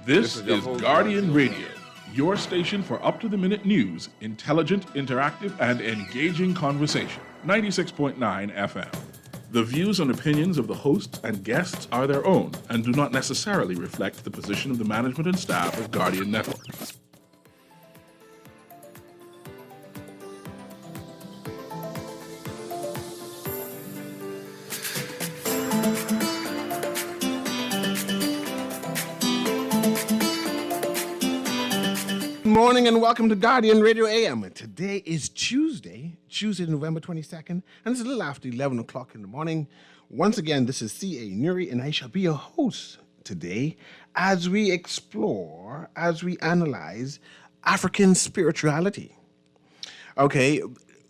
This is Guardian Radio, your station for up-to-the-minute news, intelligent, interactive, and engaging conversation. 96.9 FM. The views and opinions of the hosts and guests are their own and do not necessarily reflect the position of the management and staff of Guardian Network. Morning and welcome to Guardian Radio AM. Today is Tuesday, November 22nd, and it's a little after 11 o'clock in the morning. Once again, this is C.A. Newry, and I shall be your host today as we explore, as we analyze African spirituality. Okay,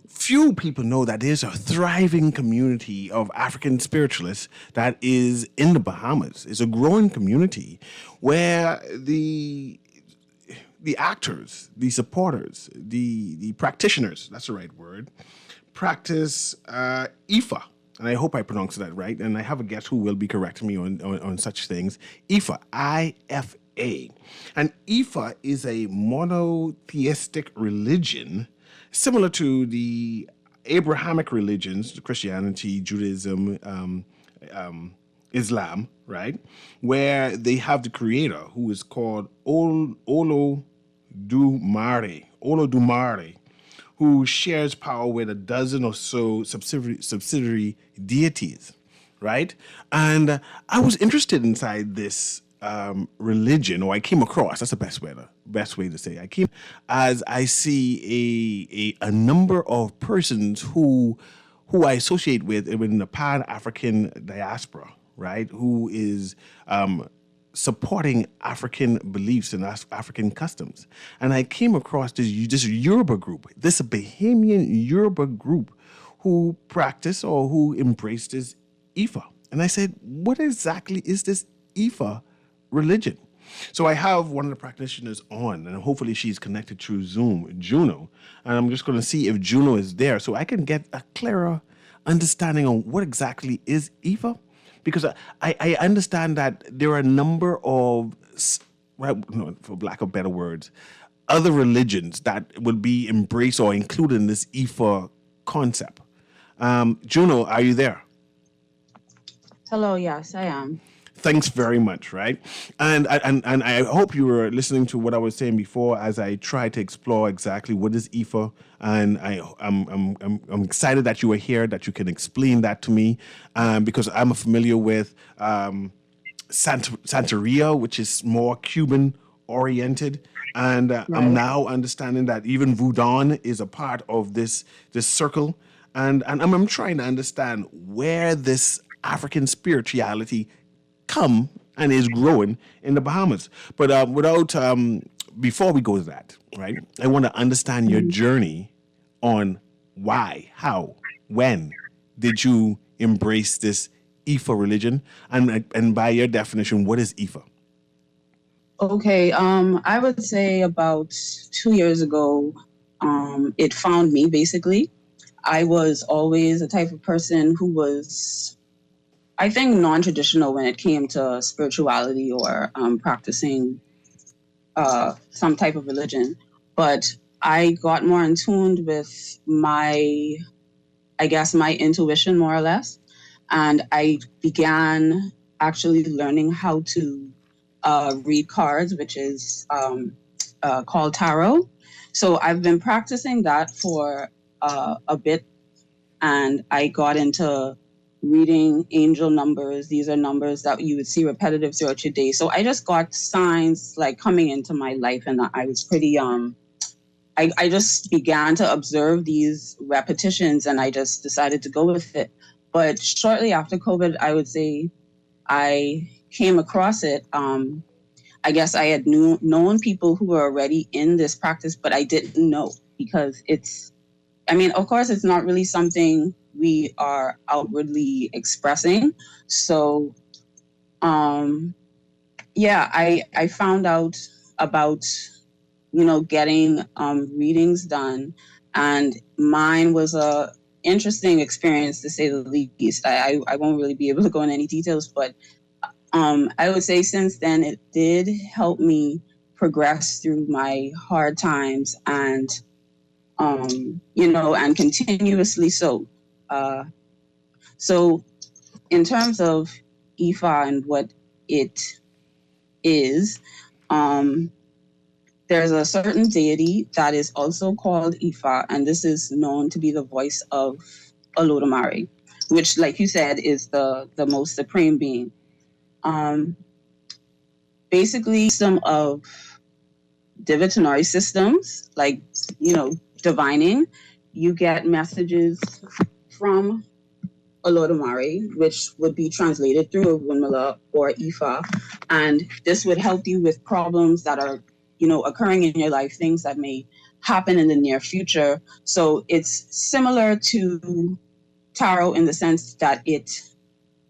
few people know that there's a thriving community of African spiritualists that is in the Bahamas. It's a growing community where the actors, the supporters, the practitioners, that's the right word, practice Ifa. And I hope I pronounced that right. And I have a guest who will be correcting me on such things. Ifa, I-F-A. And Ifa is a monotheistic religion similar to the Abrahamic religions, Christianity, Judaism, Islam, right? Where they have the creator who is called Olodumare, who shares power with a dozen or so subsidiary deities, right? And I was interested inside this religion, or I came across, that's the best way to say, as I see a number of persons who I associate with in the Pan-African diaspora, right, who is supporting African beliefs and African customs. And I came across this Yoruba group, this Bahamian Yoruba group who practice or who embrace this Ifa. And I said, what exactly is this Ifa religion? So I have one of the practitioners on, and hopefully she's connected through Zoom, Juno. And I'm just going to see if Juno is there so I can get a clearer understanding on what exactly is Ifa. Because I understand that there are a number of, for lack of better words, other religions that will be embraced or included in this Ifa concept. Juno, are you there? Hello, yes, I am. Thanks very much, right? And I hope you were listening to what I was saying before as I try to explore exactly what is Ifa. And I'm excited that you are here, that you can explain that to me, because I'm familiar with Santeria, which is more Cuban oriented. And right. I'm now understanding that even Voodoo is a part of this circle. And I'm trying to understand where this African spirituality come and is growing in the Bahamas. But before we go to that, right, I want to understand your journey on why, how, when did you embrace this Ifa religion? And by your definition, what is Ifa? Okay, I would say about 2 years ago, it found me, basically. I was always a type of person who was, I think, non-traditional when it came to spirituality or practicing some type of religion. But I got more in tune with my intuition, more or less. And I began actually learning how to read cards, which is called tarot. So I've been practicing that for a bit, and I got into reading angel numbers. These are numbers that you would see repetitive throughout your day. So I just got signs like coming into my life, and I was pretty I just began to observe these repetitions, and I just decided to go with it. But shortly after COVID, I would say I came across it. I guess I had known people who were already in this practice, but I didn't know, because of course, it's not really something we are outwardly expressing. So, I found out about, getting readings done, and mine was a interesting experience, to say the least. I won't really be able to go into any details, but I would say since then it did help me progress through my hard times and and continuously so. So in terms of Ifa and what it is, there's a certain deity that is also called Ifa, and this is known to be the voice of Olodumare, which, like you said, is the most supreme being. Basically, some of divinatory systems, like, divining, you get messages from Olodumare, which would be translated through Wunmila or Ifa. And this would help you with problems that are, occurring in your life, things that may happen in the near future. So it's similar to tarot in the sense that it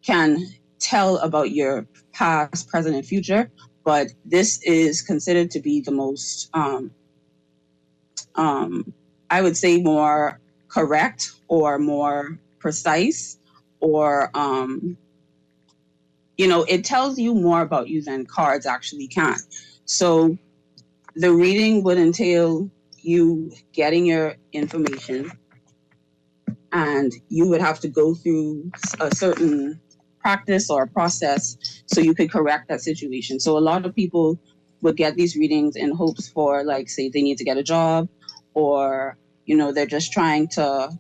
can tell about your past, present, and future. But this is considered to be the most, I would say, more correct or more precise, or it tells you more about you than cards actually can. So the reading would entail you getting your information, and you would have to go through a certain practice or a process so you could correct that situation. So a lot of people would get these readings in hopes for, like, say they need to get a job, or they're just trying to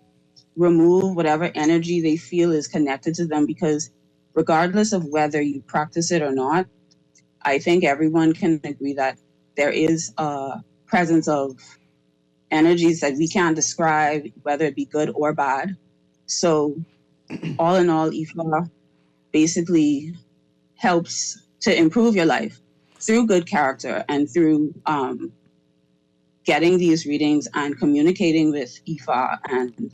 remove whatever energy they feel is connected to them, because regardless of whether you practice it or not, I think everyone can agree that there is a presence of energies that we can't describe, whether it be good or bad. So all in all, Ifa basically helps to improve your life through good character and through getting these readings and communicating with Ifa and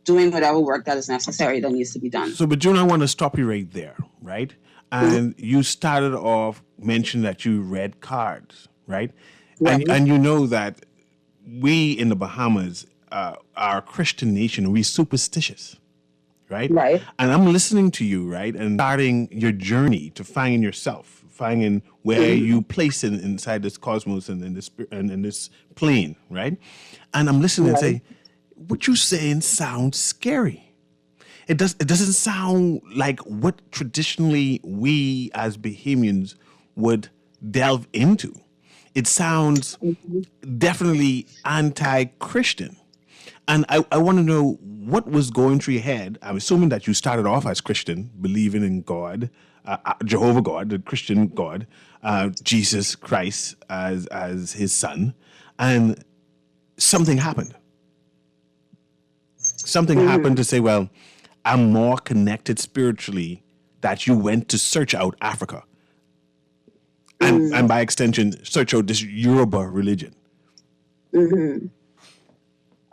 doing whatever work that is necessary that needs to be done. So, but June, I want to stop you right there, right? And you started off mentioning that you read cards, right? Right. And you know that we in the Bahamas are a Christian nation. We're superstitious, right? Right. And I'm listening to you, right? And starting your journey to finding yourself, finding where you place inside this cosmos and in this plane, right? And I'm listening and say, what you saying sounds scary. It doesn't sound like what traditionally we as Bahamians would delve into. It sounds definitely anti-Christian. And I want to know what was going through your head. I'm assuming that you started off as Christian, believing in God, Jehovah God, the Christian God, Jesus Christ as his son, and something happened. Something happened to say, well, I'm more connected spiritually, that you went to search out Africa. And by extension, search out this Yoruba religion. Well,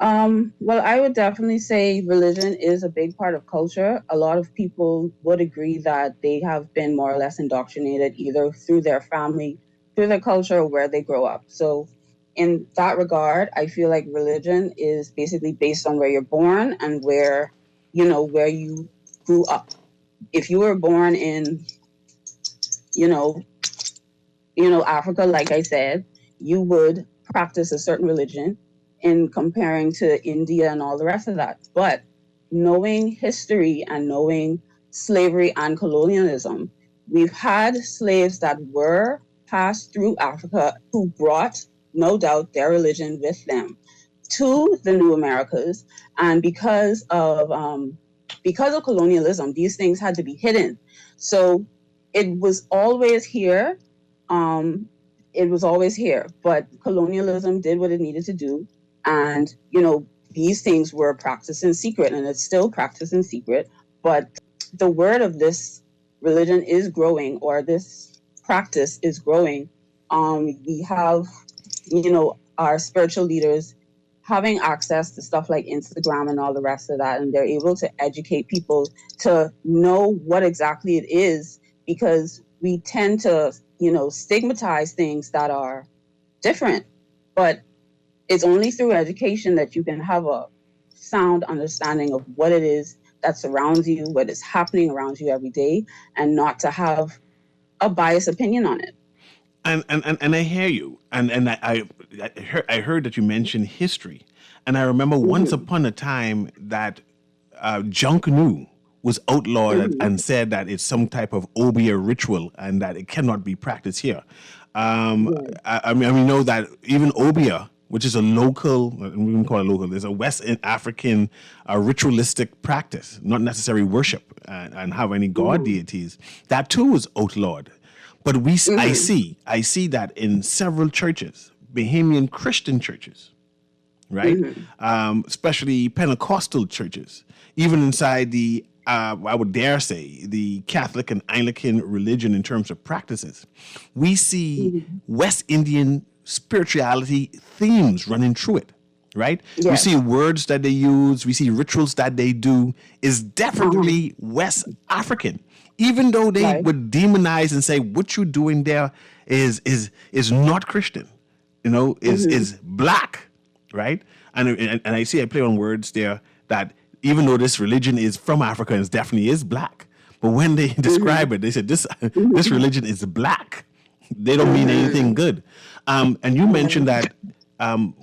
I would definitely say religion is a big part of culture. A lot of people would agree that they have been more or less indoctrinated either through their family, through their culture, or where they grow up. So in that regard, I feel like religion is basically based on where you're born and where you grew up. If you were born in, Africa, like I said, you would practice a certain religion in comparing to India and all the rest of that. But knowing history and knowing slavery and colonialism, we've had slaves that were passed through Africa who brought, no doubt, their religion with them to the new Americas. And because of colonialism, these things had to be hidden. So it was always here. But colonialism did what it needed to do. And, these things were practiced in secret, and it's still practiced in secret. But the word of this religion is growing, or this practice is growing. We have, our spiritual leaders having access to stuff like Instagram and all the rest of that, and they're able to educate people to know what exactly it is, because we tend to, stigmatize things that are different. But it's only through education that you can have a sound understanding of what it is that surrounds you, what is happening around you every day, and not to have a biased opinion on it. And I hear you, and I heard that you mentioned history, and I remember once upon a time that junk new was outlawed and said that it's some type of obeah ritual and that it cannot be practiced here. I mean, we know that even obeah, which is a local, we can call it local, is a West African ritualistic practice, not necessarily worship and have any god deities. That too was outlawed. But I see that in several churches, Bahamian Christian churches, right? Especially Pentecostal churches, even inside the, I would dare say, the Catholic and Anglican religion in terms of practices. We see West Indian spirituality themes running through it, right? We see words that they use, we see rituals that they do is definitely West African. Even though they would demonize and say what you're doing there is not Christian, is black, right? And I see I play on words there that even though this religion is from Africa and it definitely is black, but when they describe it, they said this religion is black. They don't mean anything good. And you mentioned that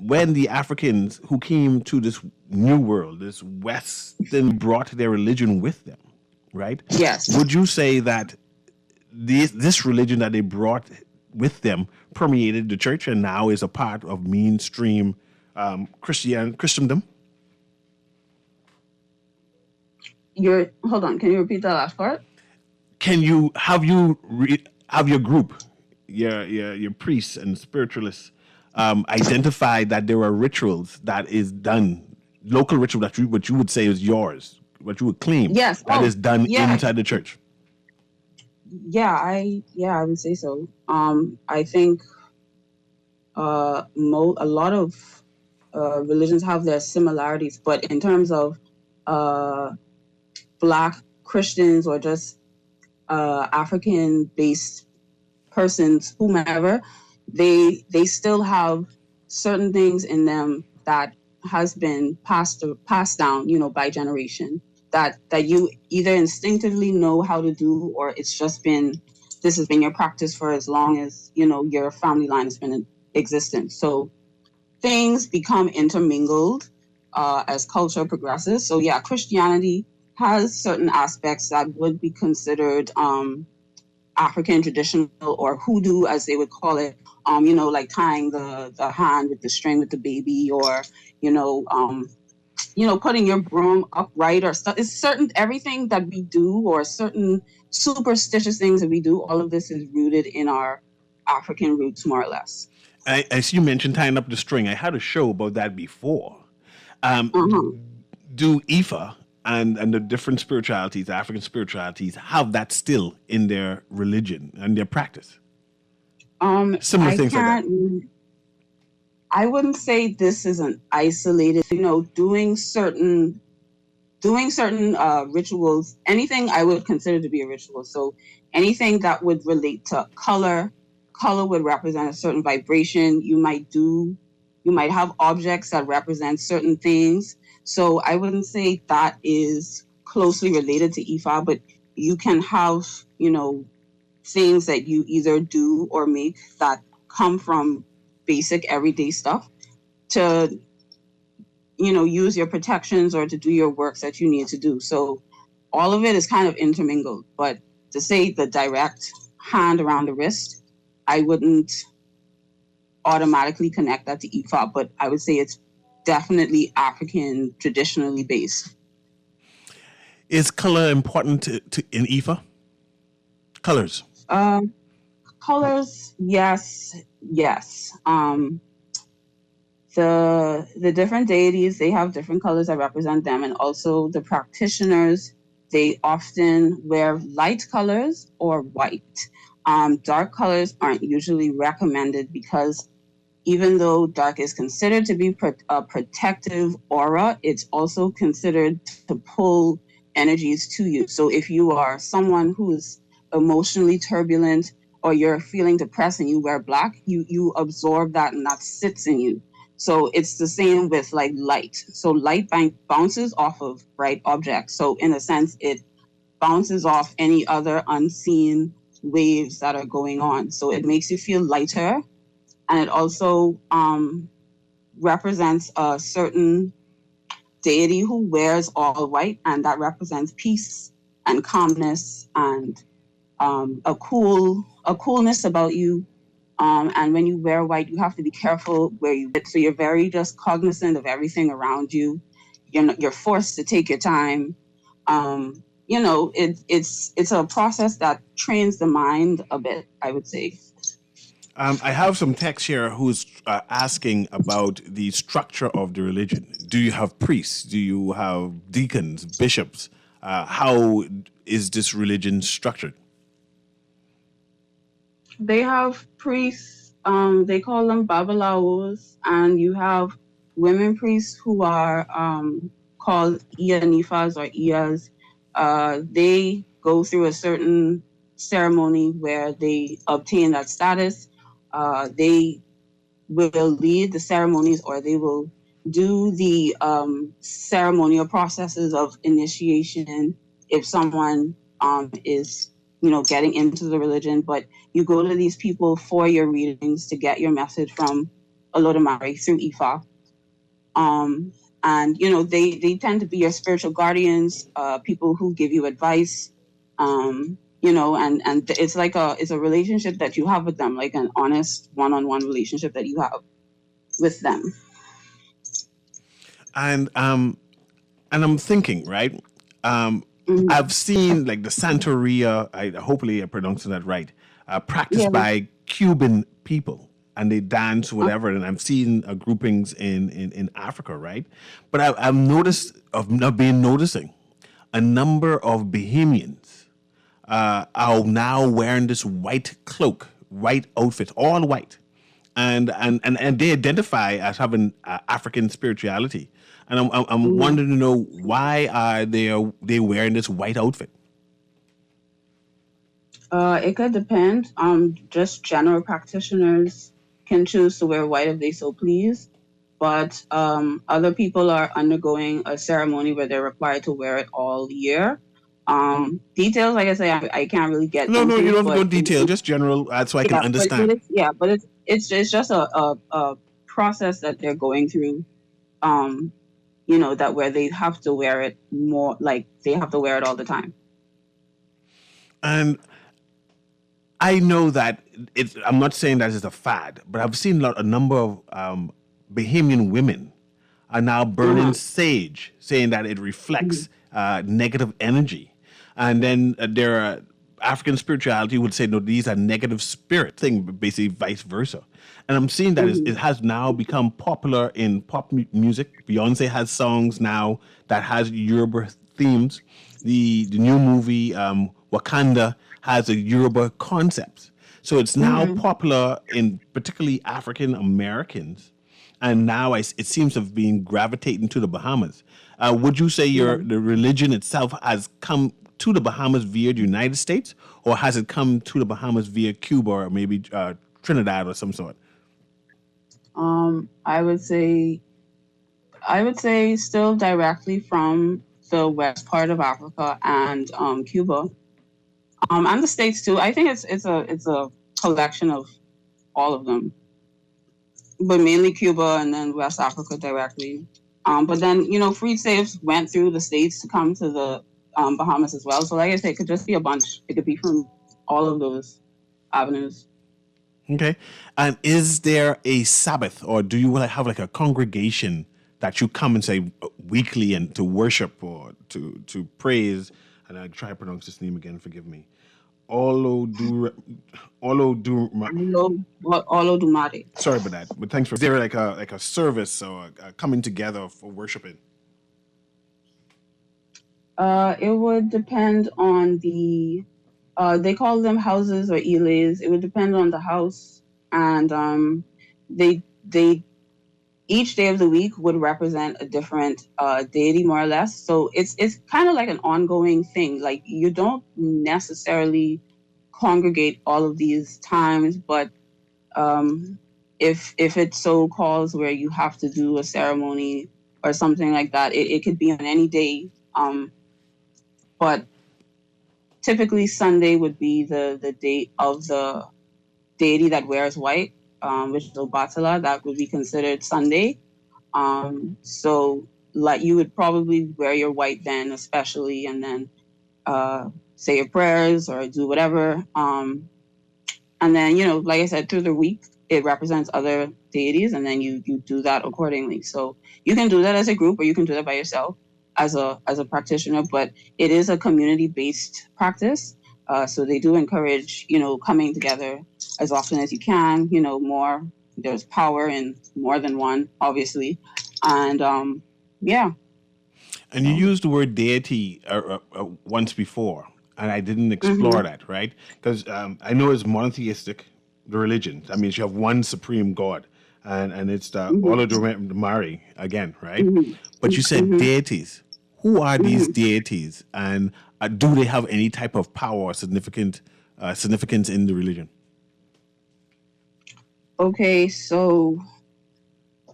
when the Africans who came to this new world, this Western, brought their religion with them, right? Yes. Would you say that this religion that they brought with them permeated the church and now is a part of mainstream Christendom? Hold on. Can you repeat that last part? Can you have your group, your priests and spiritualists, identify that there are rituals that is done, local ritual that what you would say is yours, what you would claim, yes, that is done inside the church? I would say so. I think a lot of religions have their similarities, but in terms of Black Christians or just African-based persons, whomever, they still have certain things in them that has been passed down, by generation, that you either instinctively know how to do, or this has been your practice for as long as your family line has been in existence. So things become intermingled as culture progresses. So yeah, Christianity has certain aspects that would be considered African traditional, or hoodoo as they would call it, like tying the hand with the string with the baby, or putting your broom upright or stuff. It's everything that we do, or certain superstitious things that we do, all of this is rooted in our African roots, more or less. I see you mentioned tying up the string. I had a show about that before. Do Ifa and the different spiritualities, the African spiritualities, have that still in their religion and their practice? Similar things like that. I wouldn't say this is an isolated, doing certain rituals. Anything I would consider to be a ritual. So anything that would relate to color would represent a certain vibration. You might have objects that represent certain things. So I wouldn't say that is closely related to Ifa, but you can have, things that you either do or make that come from basic everyday stuff to, use your protections or to do your works that you need to do. So all of it is kind of intermingled. But to say the direct hand around the wrist, I wouldn't automatically connect that to Ifa, but I would say it's definitely African, traditionally based. Is color important to in Ifa? Colors. Colors, yes. The different deities, they have different colors that represent them, and also the practitioners, they often wear light colors or white. Dark colors aren't usually recommended because even though dark is considered to be a protective aura, it's also considered to pull energies to you. So if you are someone who's emotionally turbulent, or you're feeling depressed and you wear black, you absorb that and that sits in you. So it's the same with like light. So light bounces off of bright objects. So in a sense, it bounces off any other unseen waves that are going on. So it makes you feel lighter, and it also represents a certain deity who wears all white, and that represents peace and calmness and a coolness about you. And when you wear white, you have to be careful where you get. So you're very just cognizant of everything around you. You're forced to take your time. It's a process that trains the mind a bit, I would say. I have some text here who's asking about the structure of the religion. Do you have priests? Do you have deacons, bishops? How is this religion structured? They have priests, they call them babalaos, and you have women priests who are called Iyanifas or Iyas. They go through a certain ceremony where they obtain that status. They will lead the ceremonies, or they will do the ceremonial processes of initiation if someone is getting into the religion. But you go to these people for your readings to get your message from Olodumare through Ifa. And they tend to be your spiritual guardians, people who give you advice. And it's like it's a relationship that you have with them, like an honest one-on-one relationship that you have with them. And I'm thinking, right? I've seen like the Santeria, hopefully I'm pronouncing that right, practiced by Cuban people, and they dance whatever. And I've seen groupings in Africa, right? But I've noticing a number of Bahamians are now wearing this white cloak, white outfit, all white. And they identify as having African spirituality. And I'm wondering to know, why are they wearing this white outfit? It could depend. Just general practitioners can choose to wear white if they so please, but other people are undergoing a ceremony where they're required to wear it all year. Details, like I say, I can't really get. No, you don't go detail, just general, so I can understand. But it's just a process that they're going through. That where they have to wear it more, like they have to wear it all the time. And I know that I'm not saying that it's a fad, but I've seen a number of Bahamian women are now burning sage, saying that it reflects negative energy. And then there are African spirituality would say, no, these are negative spirit thing, basically vice versa. And I'm seeing that it has now become popular in pop music. Beyonce has songs now that has Yoruba themes. The new movie Wakanda has a Yoruba concept. So it's now popular in particularly African Americans. And now it seems to have been gravitating to the Bahamas. Would you say the religion itself has come to the Bahamas via the United States, or has it come to the Bahamas via Cuba or maybe Trinidad or some sort? I would say still directly from the west part of Africa and Cuba, and the States too. I think it's a collection of all of them, but mainly Cuba and then West Africa directly. But then freed slaves went through the States to come to the Bahamas as well. So like I said, it could just be a bunch. It could be from all of those avenues. Okay. And is there a Sabbath, or do you have like a congregation that you come and say weekly and to worship or to praise? And I try to pronounce this name again, forgive me. Olodumare. Sorry about that, but thanks for. Is there like a service or a coming together for worshiping? It would depend on the. They call them houses or ilays. It would depend on the house, and they each day of the week would represent a different deity, more or less. So it's kind of like an ongoing thing. Like you don't necessarily congregate all of these times, but if it so calls where you have to do a ceremony or something like that, it could be on any day. But typically Sunday would be the date of the deity that wears white, which is Obatala. That would be considered Sunday. So like you would probably wear your white then, especially, and then say your prayers or do whatever. And then, like I said, through the week, it represents other deities, and then you do that accordingly. So you can do that as a group, or you can do that by yourself as a practitioner. But it is a community-based practice, so they do encourage coming together as often as you can. More there's power in more than one, obviously, and yeah. And you used the word deity once before, and I didn't explore that, right? Because I know it's monotheistic, the religions. I mean, you have one supreme God, and it's the Olodumare again, right? But you said deities. Who are these deities, and do they have any type of power or significance in the religion? Okay, so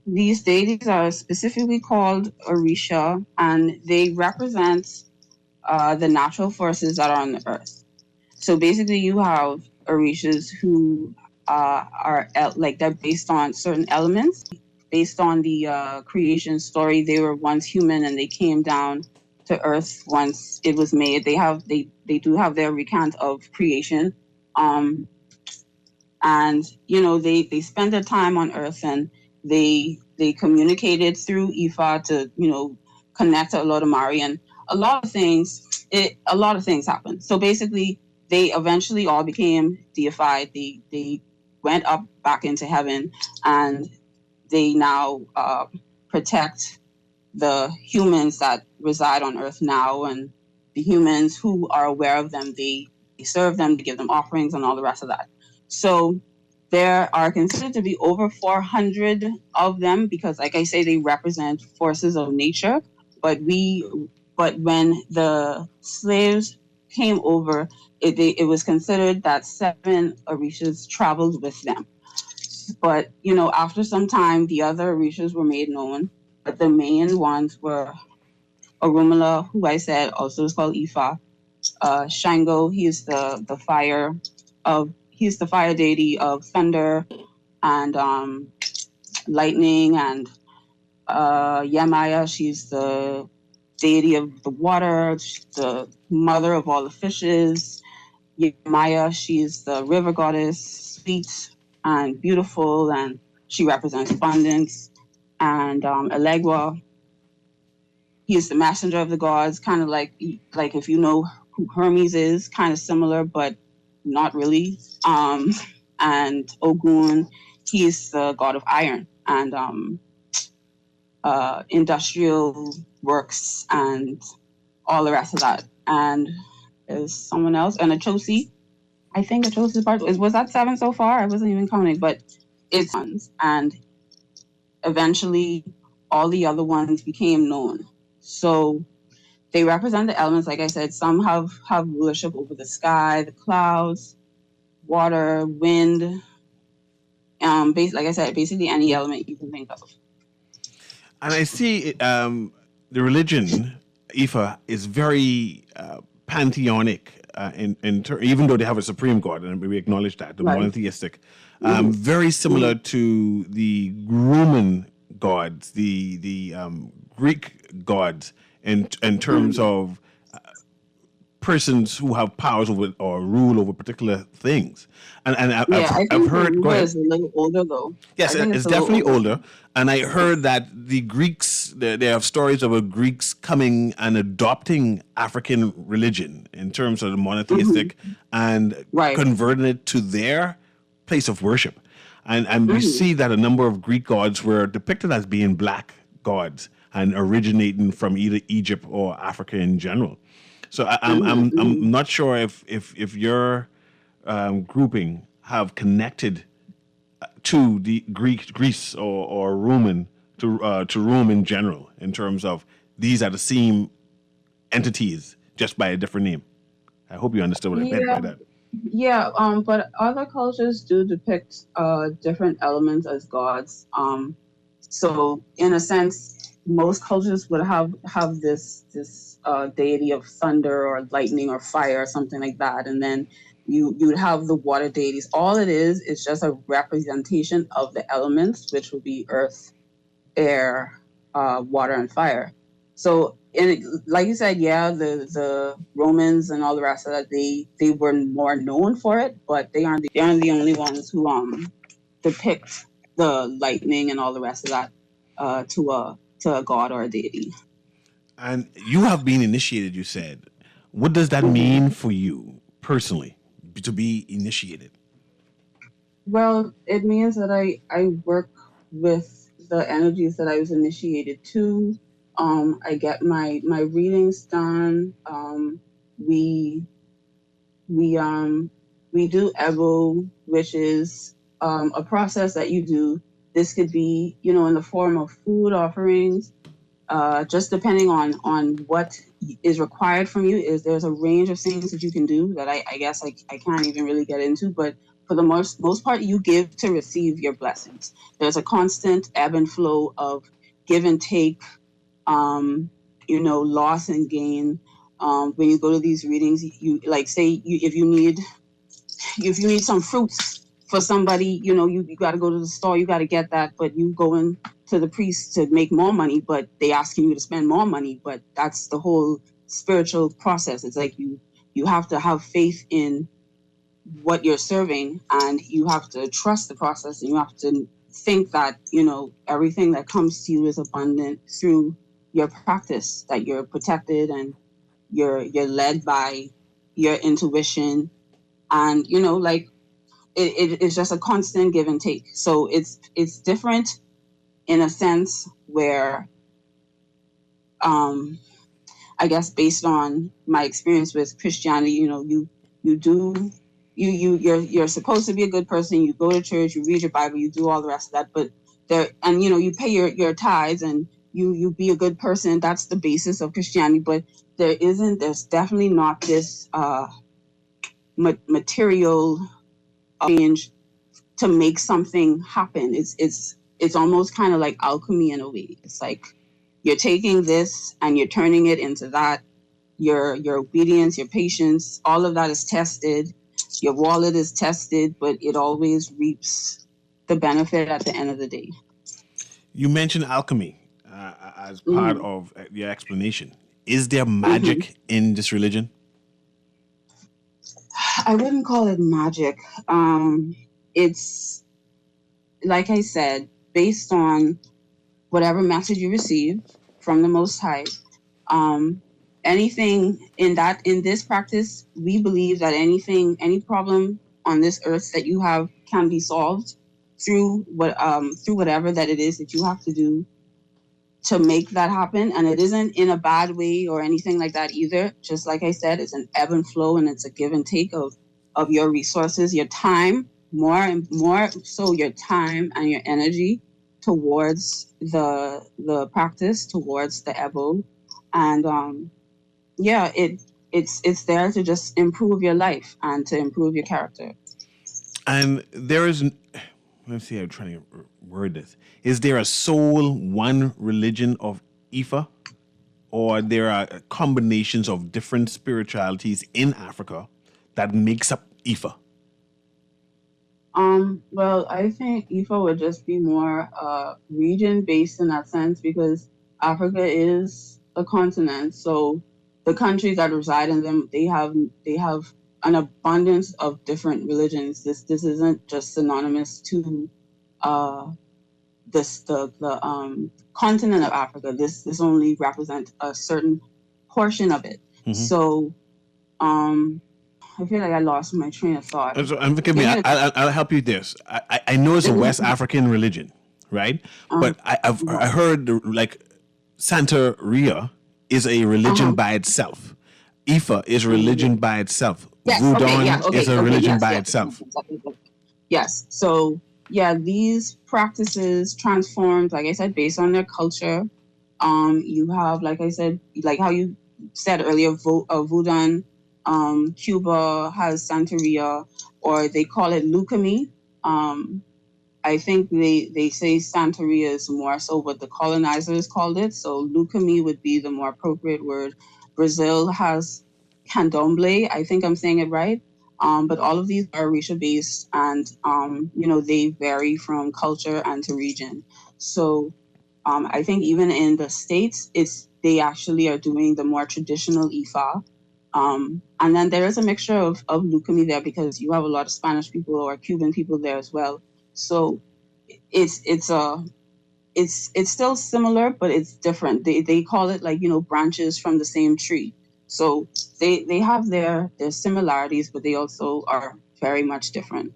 these deities are specifically called Orisha, and they represent the natural forces that are on the earth. So basically, you have Orishas who are like they're based on certain elements. Based on the creation story, they were once human and they came down to earth once it was made. They do have their recount of creation, and they spend their time on earth, and they communicated through Ifa to connect to Olodumare, and a lot of things happened. So basically, they eventually all became deified. They went up back into heaven, and they now protect the humans that reside on earth now, and the humans who are aware of them. They serve them, they give them offerings, and all the rest of that. So there are considered to be over 400 of them because, like I say, they represent forces of nature. But when the slaves came over, it was considered that 7 Orishas traveled with them. But after some time, the other Orishas were made known. But the main ones were Orunmila, who I said also is called Ifa. Shango, he's the fire he's the fire deity of thunder and lightning, and Yamaya, she's the deity of the water, the mother of all the fishes. Yamaya, she's the river goddess, sweet and beautiful, and she represents abundance. And Elegua, he is the messenger of the gods, kind of like if you know who Hermes is, kind of similar, but not really. And Ogun, he's the god of iron and industrial works and all the rest of that. And there's someone else, and Achosi. I think Achosi is part. Was that 7 so far? I wasn't even counting, but it's ones. And eventually, all the other ones became known. So they represent the elements. Like I said, some have rulership over the sky, the clouds, water, wind. Like I said, basically any element you can think of. And I see the religion, Ifa, is very pantheonic, even though they have a supreme god, and we acknowledge that, the monotheistic. Very similar to the Roman gods, the Greek gods, in terms of persons who have powers over or rule over particular things. And I've heard. Go ahead. It's a little older though. Yes, it's definitely older. And I heard that the Greeks, they have stories of Greeks coming and adopting African religion in terms of the monotheistic and converting it to their place of worship. And we see that a number of Greek gods were depicted as being black gods and originating from either Egypt or Africa in general. So I'm not sure if your grouping have connected to the Greece or Roman to Rome in general in terms of these are the same entities just by a different name. I hope you understood what I meant by that. Yeah, but other cultures do depict different elements as gods. So in a sense, most cultures would have this deity of thunder or lightning or fire or something like that, and then you would have the water deities. All it is just a representation of the elements, which would be earth, air, water, and fire. So, like you said, yeah, the Romans and all the rest of that, they were more known for it, but they aren't the only ones who depict the lightning and all the rest of that to a god or a deity. And you have been initiated, you said. What does that mean for you personally to be initiated? Well, it means that I work with the energies that I was initiated to. I get my readings done. We we um we do ebo, which is a process that you do. This could be, in the form of food offerings, just depending on what is required from you. There's a range of things that you can do that I guess I can't even really get into, but for the most part, you give to receive your blessings. There's a constant ebb and flow of give and take, loss and gain. When you go to these readings, you like say if you need some fruits for somebody, you got to go to the store, you got to get that, but you go in to the priest to make more money, but they asking you to spend more money. But that's the whole spiritual process. It's like you have to have faith in what you're serving, and you have to trust the process, and you have to think that everything that comes to you is abundant through your practice, that you're protected and you're led by your intuition, and like it's just a constant give and take. So it's different in a sense where I guess based on my experience with Christianity, you do you're supposed to be a good person. You go to church, you read your Bible, you do all the rest of that. But you pay your tithes and you be a good person. That's the basis of Christianity. But there's definitely not this material change to make something happen. It's almost kind of like alchemy in a way. It's like you're taking this and you're turning it into that. Your obedience, your patience, all of that is tested. Your wallet is tested, but it always reaps the benefit at the end of the day. You mentioned alchemy as part of your explanation. Is there magic in this religion? I wouldn't call it magic. It's, like I said, based on whatever message you receive from the Most High. Anything in this practice, we believe that any problem on this earth that you have can be solved through whatever that it is that you have to do to make that happen. And it isn't in a bad way or anything like that either. Just like I said, it's an ebb and flow, and it's a give and take of your resources, your time, more and more so your time and your energy towards the practice, towards the ebo. And it's there to just improve your life and to improve your character. And there is, let's see, I'm trying to word this. Is there a sole one religion of Ifa? Or there are combinations of different spiritualities in Africa that makes up Ifa? Well, I think Ifa would just be more region based in that sense, because Africa is a continent. So the countries that reside in them, they have an abundance of different religions. This isn't just synonymous to the continent of Africa. This only represents a certain portion of it. So I feel like I lost my train of thought. And forgive me, I'll help you this. I know it's a West African religion, right? But I heard like Santeria is a religion by itself. Ifa is a religion by itself. Yes, Voodoo is a religion by itself. Yes. So yeah, these practices transformed, like I said, based on their culture. You have, like I said, like how you said earlier, voodoo. Cuba has Santeria, or they call it leukemy. I think they say Santeria is more so what the colonizers called it. So leukemy would be the more appropriate word. Brazil has candomblé. I think I'm saying it right. But all of these are Orisha based, and they vary from culture and to region. So I think even in the States, they actually are doing the more traditional Ifa. And then there is a mixture of leukemy there because you have a lot of Spanish people or Cuban people there as well. So it's still similar, but it's different. They call it like branches from the same tree. So they have their similarities, but they also are very much different.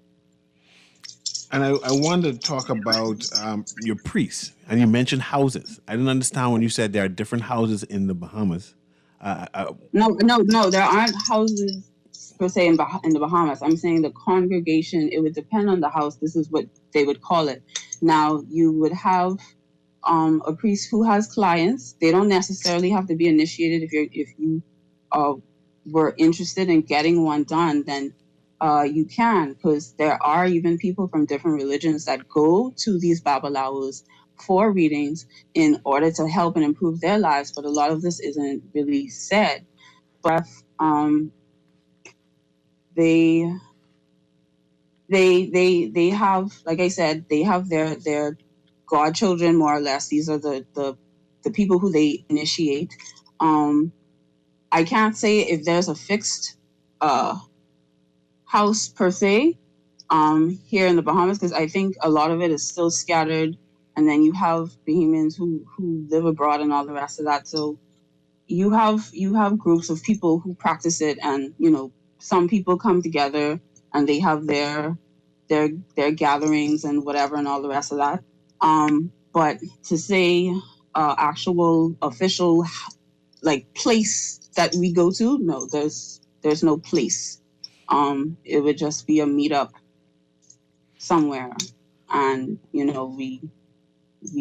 And I wanted to talk about your priests, and you mentioned houses. I didn't understand when you said there are different houses in the Bahamas. No. There aren't houses per se in the Bahamas. I'm saying the congregation. It would depend on the house. This is what they would call it. Now you would have a priest who has clients. They don't necessarily have to be initiated. If you were interested in getting one done, then you can, because there are even people from different religions that go to these babalawos for readings in order to help and improve their lives. But a lot of this isn't really said. But they have, like I said, they have their godchildren, more or less. These are the people who they initiate. I can't say if there's a fixed house per se here in the Bahamas, because I think a lot of it is still scattered, and then you have Bahamians who live abroad and all the rest of that. So you have groups of people who practice it, and some people come together and they have their gatherings and whatever and all the rest of that. But to say actual official like place that we go to, no, there's no place. It would just be a meetup somewhere, and we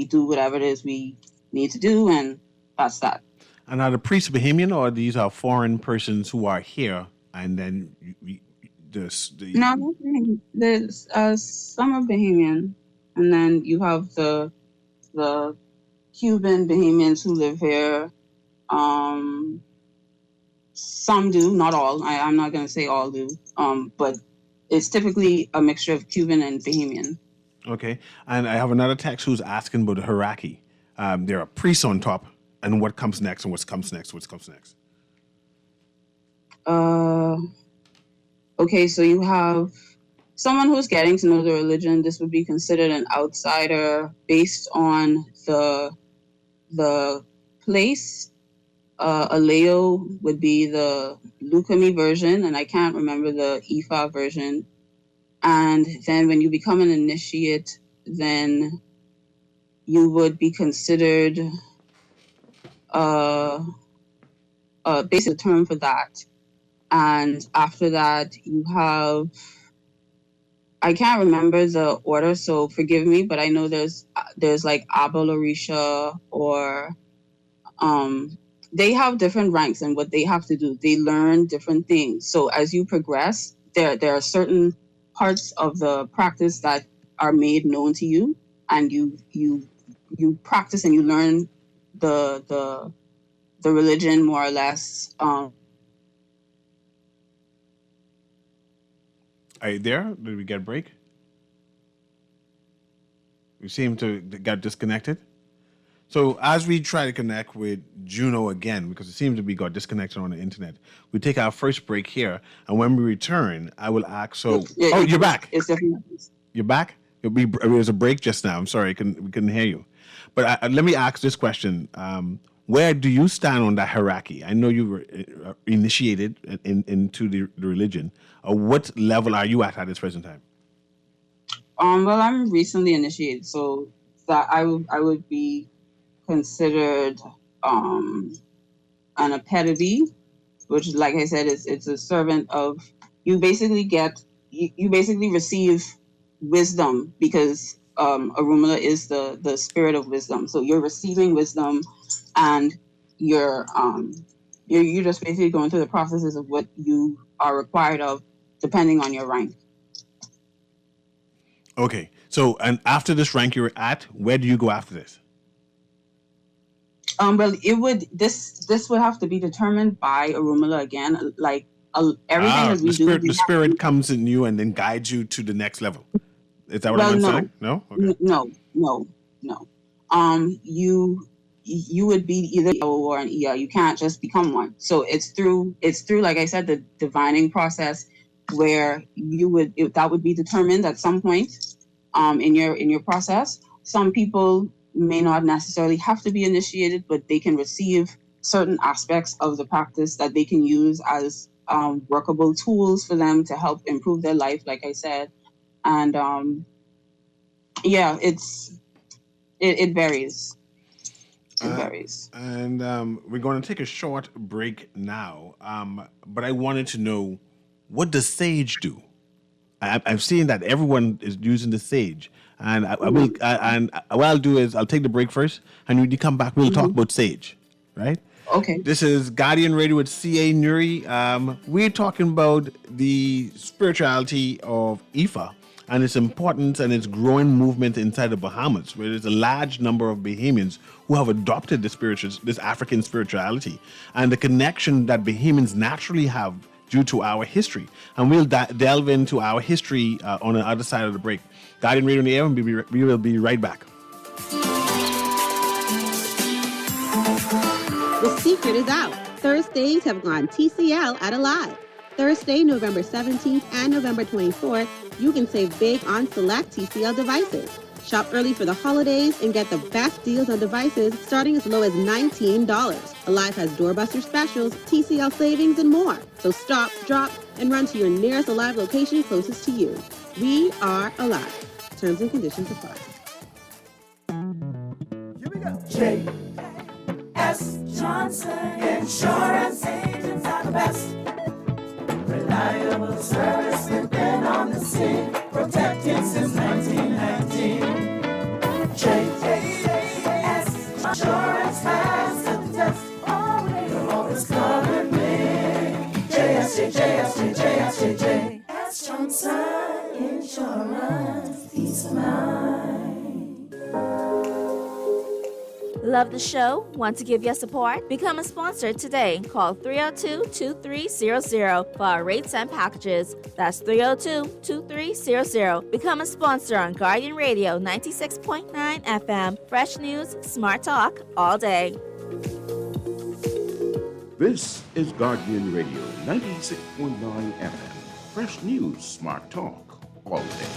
do whatever it is we need to do, and that's that. And are the priests Bahamian, or these are foreign persons who are here, and then No, there's some are Bahamian, and then you have the Cuban Bahamians who live here. Some do, not all. I'm not going to say all do, but it's typically a mixture of Cuban and Bahamian. Okay. And I have another text who's asking about the hierarchy. There are priests on top, and what comes next, and what comes next, what comes next. Okay, so you have someone who's getting to know the religion. This would be considered an outsider based on the place. A Leo would be the leukemy version, and I can't remember the Ifa version. And then when you become an initiate, then you would be considered basically a term for that. And after that, you have, I can't remember the order, so forgive me, but I know there's like Abel Orisha, or they have different ranks, and what they have to do, they learn different things. So as you progress, there are certain parts of the practice that are made known to you, and you practice and you learn the religion more or less. Are you there? Did we get a break? We seem to get disconnected. So as we try to connect with Juno again, because it seems to be got disconnected on the internet, we take our first break here, and when we return, I will ask. So, you're back. It's definitely. You're back. It was a break just now. I'm sorry, we couldn't hear you. But let me ask this question: where do you stand on that hierarchy? I know you were initiated into the religion. What level are you at this present time? Well, I'm recently initiated, so that I would be considered an apetivi, which, like I said, it's a servant of. You basically receive wisdom, because Arumala is the spirit of wisdom. So you're receiving wisdom, and you're You're just basically going through the processes of what you are required of, depending on your rank. Okay. So, and after this rank you're at, where do you go after this? Well, this would have to be determined by Arumala again. Like everything that we do, the spirit comes in you and then guides you to the next level. Is that what I'm understanding? No. Okay. No. You would be either O or an ER. You can't just become one. So it's through like I said, the divining process, where that would be determined at some point in your process. Some people may not necessarily have to be initiated, but they can receive certain aspects of the practice that they can use as workable tools for them to help improve their life, like I said. And it varies. It varies. And we're going to take a short break now. But I wanted to know, what does sage do? I've seen that everyone is using the sage, and what I'll do is I'll take the break first, and when you come back, we'll talk about sage, right? Okay. This is Guardian Radio with C.A. Newry. We're talking about the spirituality of Ifa and its importance and its growing movement inside the Bahamas, where there's a large number of Bahamians who have adopted this African spirituality and the connection that Bahamians naturally have due to our history. And we'll delve into our history on the other side of the break. Guardian Radio in the air, and we will be right back. The secret is out. Thursdays have gone TCL at Alive. Thursday, November 17th and November 24th, you can save big on select TCL devices. Shop early for the holidays and get the best deals on devices starting as low as $19. Alive has doorbuster specials, TCL savings, and more. So stop, drop, and run to your nearest Alive location closest to you. We are Alive. Terms and conditions apply. Here we go. J.S. Johnson Insurance Agents are the best. Reliable service, we've been on the scene, protecting since 1919. J.S. Insurance has stood the test. You're always covered me. J.S. Johnson Insurance, peace of mind. Love the show? Want to give your support? Become a sponsor today. Call 302-2300 for our rates and packages. That's 302-2300. Become a sponsor on Guardian Radio 96.9 FM. Fresh news, smart talk, all day. This is Guardian Radio 96.9 FM. Fresh news, smart talk, all day.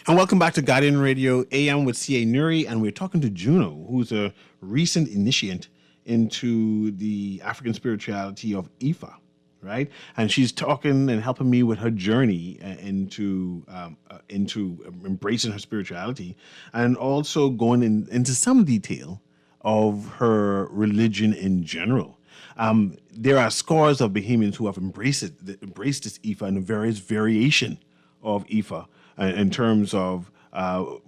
And welcome back to Guardian Radio AM with C.A. Newry, and we're talking to Juno, who's a recent initiate into the African spirituality of Ifa, right? And she's talking and helping me with her journey into embracing her spirituality, and also going into some detail of her religion in general. There are scores of Bahamians who have embraced this Ifa and the various variation of Ifa, in terms of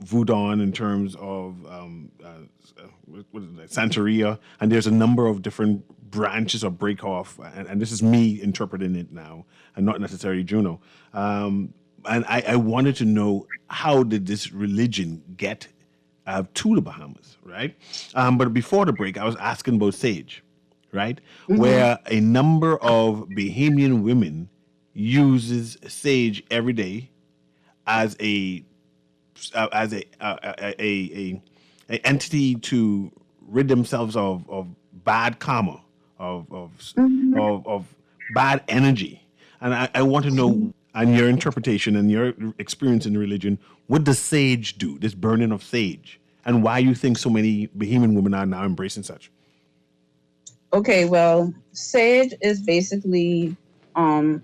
Voodoo, in terms of Santeria, and there's a number of different branches or break off, and this is me interpreting it now, and not necessarily Juno. And I wanted to know, how did this religion get to the Bahamas, right? But before the break, I was asking about sage, right? Mm-hmm. Where a number of Bahamian women uses sage every day as a entity to rid themselves of bad karma, of bad energy. And I want to know, and your interpretation and your experience in religion, what does sage do, this burning of sage, and why you think so many Bahamian women are now embracing such? Okay, well, sage is basically a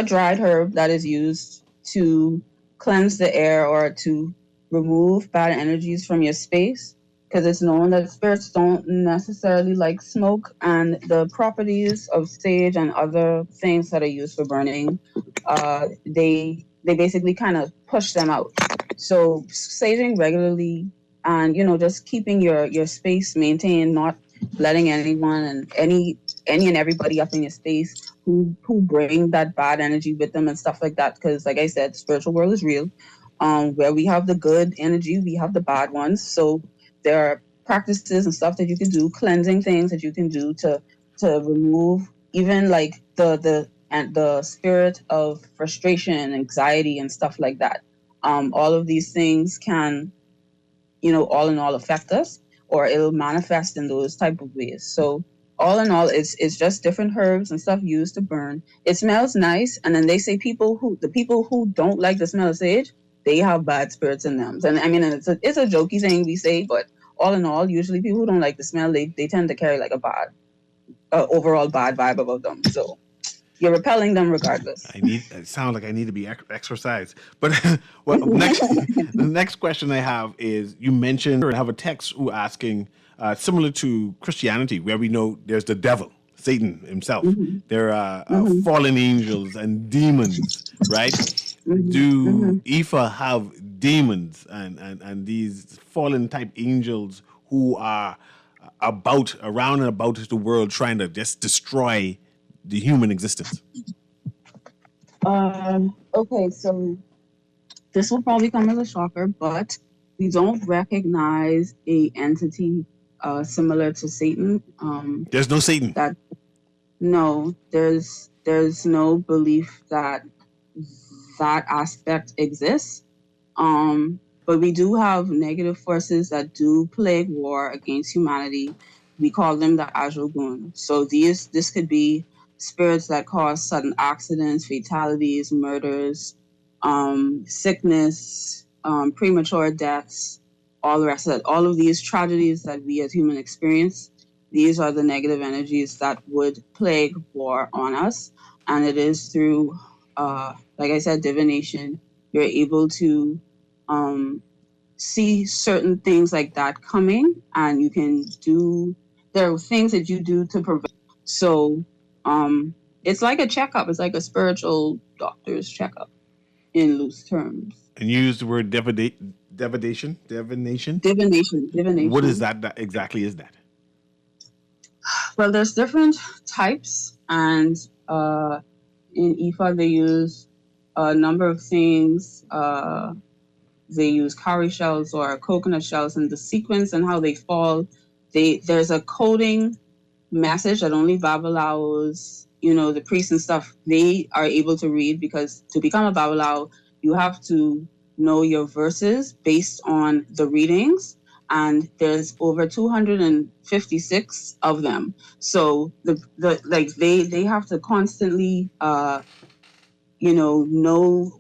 dried herb that is used to cleanse the air or to remove bad energies from your space, because it's known that spirits don't necessarily like smoke, and the properties of sage and other things that are used for burning, they basically kind of push them out. So saging regularly, and just keeping your space maintained, not letting anyone and any and everybody up in your space who bring that bad energy with them and stuff like that. Because like I said, the spiritual world is real. Where we have the good energy, we have the bad ones. So there are practices and stuff that you can do, cleansing things that you can do to remove even like the spirit of frustration, anxiety, and stuff like that. All of these things can, all in all affect us, or it'll manifest in those type of ways. So all in all, it's just different herbs and stuff used to burn. It smells nice, and then they say the people who don't like the smell of sage, they have bad spirits in them. And I mean, it's a jokey thing we say, but all in all, usually people who don't like the smell, they tend to carry like a bad, overall bad vibe about them. So you're repelling them regardless. It sounds like I need to be exercised. But the next question I have is, you mentioned, I have a text who asking, similar to Christianity, where we know there's the devil, Satan himself. Mm-hmm. There are fallen angels and demons, right? Do Ifa have demons and these fallen type angels who are around and about the world trying to just destroy the human existence? Okay, so this will probably come as a shocker, but we don't recognize a entity similar to Satan. There's no Satan. No, there's no belief that aspect exists. But we do have negative forces that do plague war against humanity. We call them the Ajogun. So this could be spirits that cause sudden accidents, fatalities, murders, sickness, premature deaths, all the rest of it. All of these tragedies that we as humans experience, these are the negative energies that would plague war on us. And it is through, like I said, divination. You're able to see certain things like that coming, and there are things that you do to prevent. So it's like a checkup. It's like a spiritual doctor's checkup in loose terms. And you use the word divination? Divination. What is that exactly is that? Well, there's different types, and in Ifa they use a number of things. They use cowrie shells or coconut shells, and the sequence and how they fall. There's a coding message that only Babalaos, the priests and stuff, they are able to read, because to become a Babalao, you have to know your verses based on the readings, and there's over 256 of them. So they have to constantly know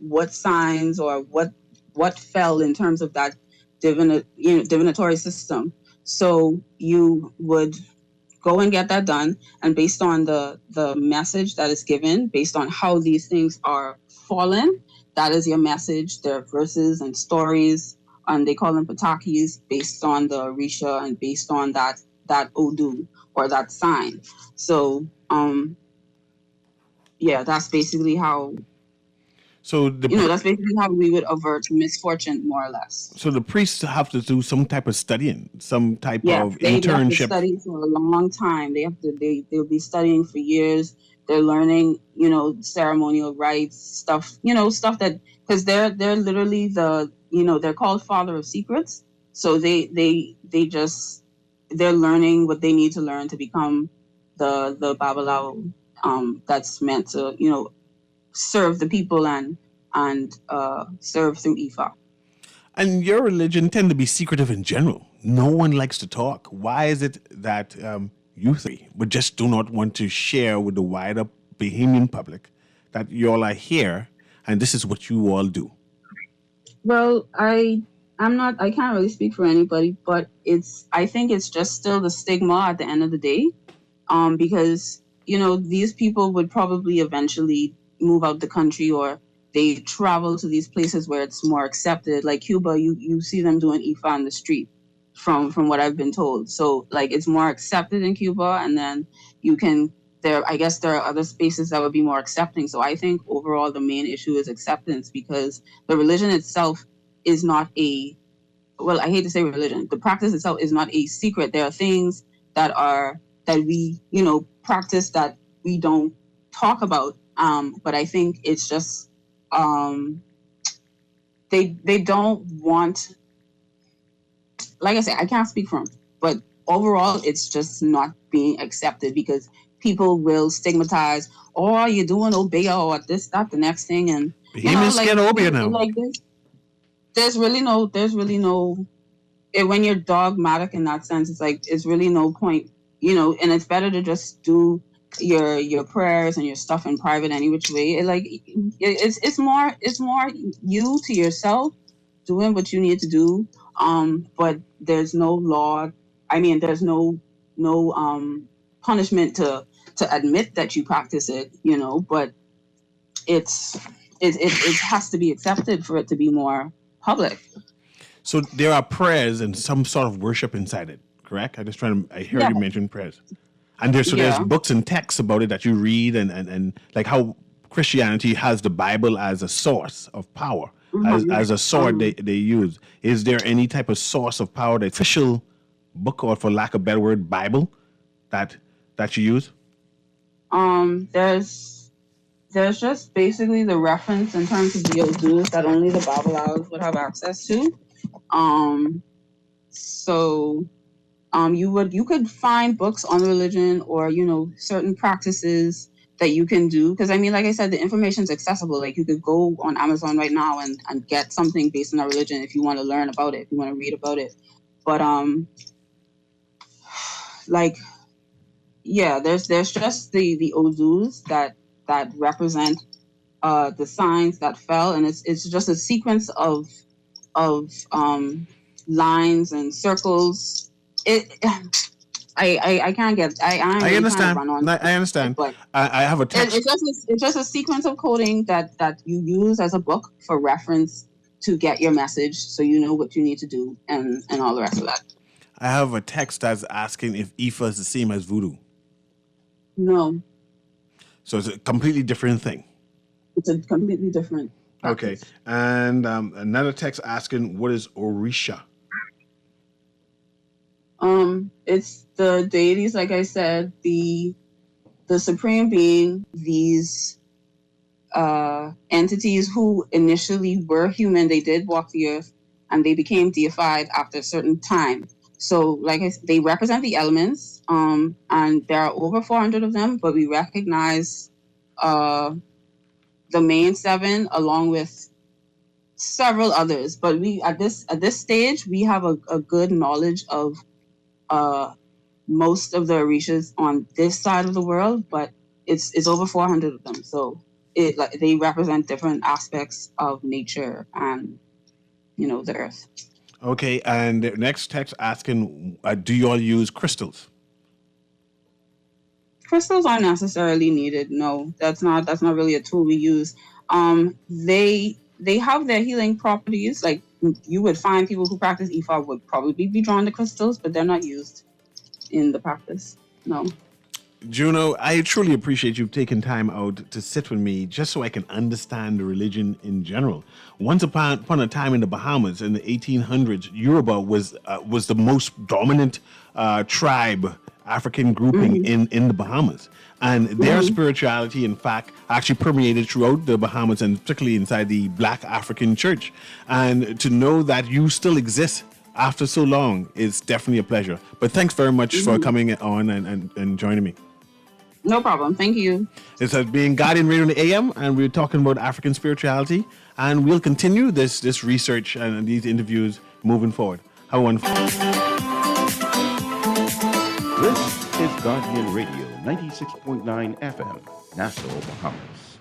what signs or what fell in terms of that divinatory system. So you would go and get that done, and based on the message that is given, based on how these things are fallen, that is your message. There are verses and stories, and they call them patakis, based on the Orisha and based on that Odu or that sign. So that's basically how. So that's basically how we would avert misfortune, more or less. So the priests have to do some type of studying, some type of internship. They have to study for a long time. They'll be studying for years. They're learning, ceremonial rites, stuff that, because they're literally they're called Father of Secrets. So they're learning what they need to learn to become the Babalao that's meant to, serve the people and serve through Ifa. And your religion tend to be secretive in general. No one likes to talk. Why is it that you but just do not want to share with the wider Bahamian public that you all are here and this is what you all do? Well, I can't really speak for anybody, but I think it's just still the stigma at the end of the day, because these people would probably eventually move out the country, or they travel to these places where it's more accepted. Like Cuba, you see them doing Ifa on the street, from what I've been told. So it's more accepted in Cuba, and then I guess there are other spaces that would be more accepting. So I think overall the main issue is acceptance, because the religion itself is not a, well, I hate to say religion. The practice itself is not a secret. There are things that we, practice that we don't talk about. But I think it's just, they don't want, like I said, I can't speak for them, but overall, it's just not being accepted because people will stigmatize, oh, you're doing obeah or this, that, the next thing. And Behemoths get obeah now. like this, there's really no, when you're dogmatic in that sense, it's like, it's really no point, and it's better to just do your prayers and your stuff in private any which way. It's more you to yourself doing what you need to do. But there's no law. I mean, there's no punishment to admit that you practice it, but it has to be accepted for it to be more public. So there are prayers and some sort of worship inside it, correct? I heard you mention prayers. And there's books and texts about it that you read and like how Christianity has the Bible as a source of power, as a sword they use. Is there any type of source of power, the official book, or for lack of a better word, Bible, that you use? There's just basically the reference in terms of the Odus that only the Babalawos would have access to. You could find books on religion or, certain practices that you can do. Because, I mean, like I said, the information is accessible. Like, you could go on Amazon right now and get something based on our religion if you want to learn about it, if you want to read about it. But, there's just the Odus that represent the signs that fell. And it's just a sequence of lines and circles. I can't get. I understand. Run on, I understand. But I have a text. It's just a sequence of coding that you use as a book for reference to get your message, so you know what you need to do and all the rest of that. I have a text that's asking if Ifa is the same as voodoo. No. So it's a completely different thing. It's a completely different practice. Okay. And another text asking, what is Orisha? It's the deities, like I said, the supreme being, these entities who initially were human. They did walk the earth and they became deified after a certain time. So, like I said, they represent the elements, and there are over 400 of them, but we recognize the main 7 along with several others. But we at this stage, we have a good knowledge of most of the Orishas on this side of the world, but it's over 400 of them. So they represent different aspects of nature and the earth. Okay, and the next text asking, do you all use crystals? Crystals aren't necessarily needed. No, that's not really a tool we use. They have their healing properties. Like, you would find people who practice Ifa would probably be drawn to crystals, but they're not used in the practice. No. Juno, I truly appreciate you taking time out to sit with me just so I can understand the religion in general. Once upon a time in the Bahamas in the 1800s, Yoruba was the most dominant tribe, African grouping in the Bahamas. And their spirituality, in fact, actually permeated throughout the Bahamas and particularly inside the Black African church. And to know that you still exist after so long is definitely a pleasure. But thanks very much for coming on and joining me. No problem. Thank you. This has been Guardian Radio on the AM, and we're talking about African spirituality. And we'll continue this research and these interviews moving forward. Have a wonderful day. This is Guardian Radio, 96.9 FM, Nassau, Bahamas.